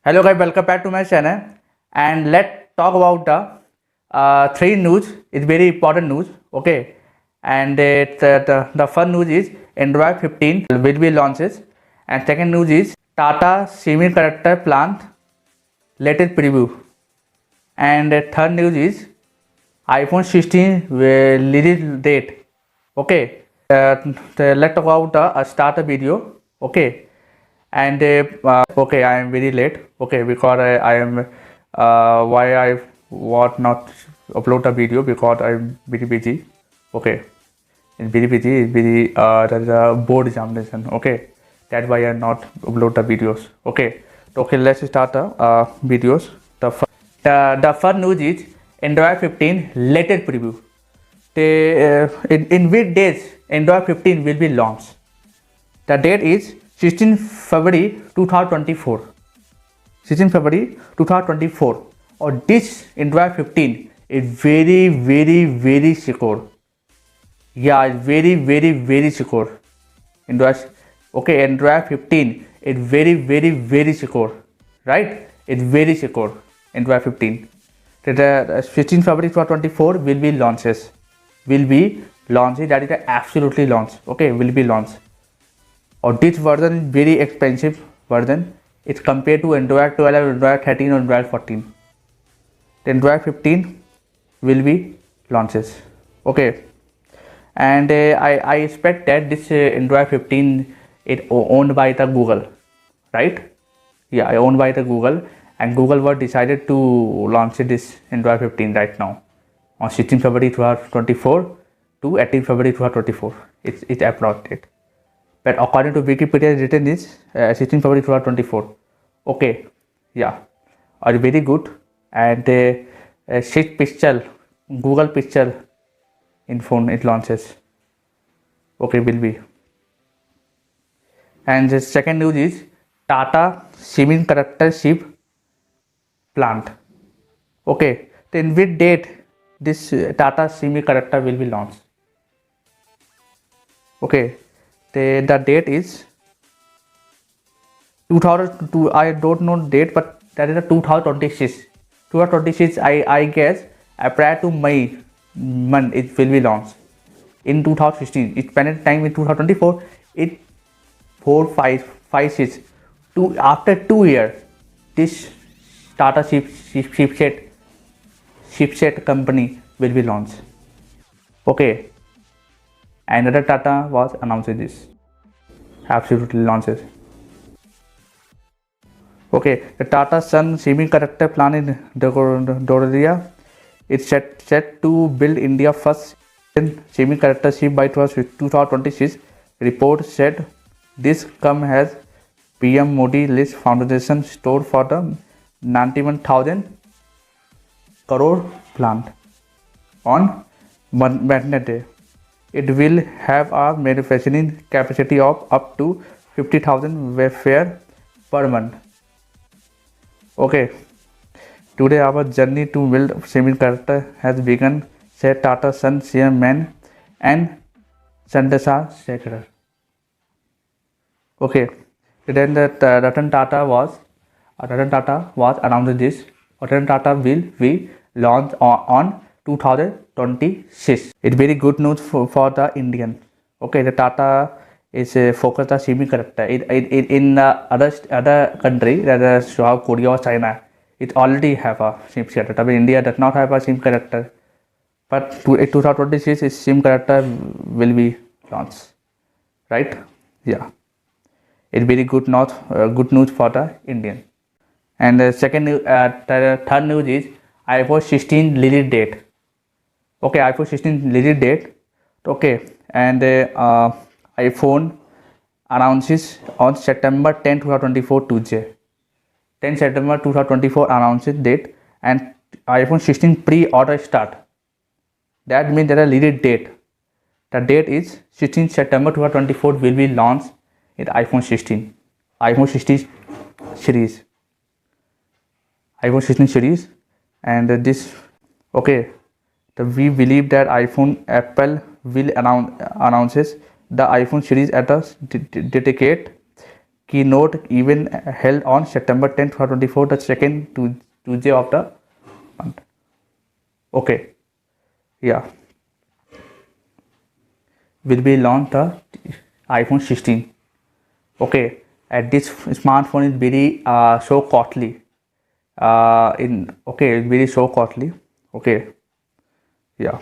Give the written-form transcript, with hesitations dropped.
Hello guys, welcome back to my channel and let's talk about the three news. It's very important news, okay? And the first news is Android 15 will be launches, and second news is Tata semiconductor plant latest preview, and third news is iPhone 16 release date. Okay, let's talk about the start the video. Okay, and okay, I am very late. Okay, because I am why I was not upload the video because I'm very busy. Okay, it's very busy. It's very there's a board examination. Okay, that's why I not upload the videos. Okay, okay, let's start the videos. The first news is Android 15 latest preview. In which days Android 15 will be launched? The date is 16 February 2024. 16 February 2024. Or this Android 15 is very secure. Yeah, it's very secure. Android 15 is very secure. Right? It's very secure. Android 15. The 16 February 2024 will be launches. Will be launched. That is the absolutely launch. Okay, will be launched. Or this version is very expensive version. It's compared to Android 12, Android 13, or Android 14. The Android 15 will be launches. Okay, and I expect that this Android 15 is owned by the Google, right? Yeah, owned by the Google, and Google was decided to launch this Android 15 right now on 16 February 2024 to 18 February 2024. It's uploaded. But according to Wikipedia, written is 16 February 2024. Okay, yeah, are very good, and 6 pixel Google pixel in phone it launches. Okay, will be. And the second news is Tata semiconductor chip plant. Okay, then which date this Tata semiconductor will be launched? Okay, the date is 2002. I don't know date, but that is a 2026. 2026. I guess prior to May month it will be launched. In 2016, it spent time in 2024. It 4, 5, 5, 6. After 2 years, this Tata chipset company will be launched. Okay, another Tata was announcing this. Absolutely launches. Okay, the Tata Sun semiconductor plant in Doria is set to build India's first semiconductor chip by 2026. Report said this come as PM Modi list foundation store for the 91,000 crore plant on Wednesday. It will have a manufacturing capacity of up to 50,000 wafers per month. Okay, today our journey to build semiconductor has begun, said Tata Sun chairman and Sandesa Sekar. Okay, then Ratan Tata was announced this. Ratan Tata will be launched on 2026. It's very good news for the Indian. Okay, the Tata is focused on semiconductor. In other country, that is South Korea or China, it already have a semiconductor. But India does not have a semiconductor. But in 2026, its semiconductor will be launched, right? Yeah, it's very good news for the Indian. And the third news is iPhone 16 release date. Okay, iPhone 16 release date. Okay, and iPhone announces on September 10, 2024 Tuesday. 10 September 2024 announces date, and iPhone 16 pre-order start. That means there is a release date. The date is 16 September 2024 will be launched in iPhone 16. iPhone 16 series. iPhone 16 series, and this. Okay, we believe that Apple will announces the iPhone series at a dedicated keynote event held on September 10th, 2024, the second Tuesday of the month. Okay, yeah, will be launched the iPhone 16. Okay, and this smartphone is very so costly. Very so costly. Okay, yeah.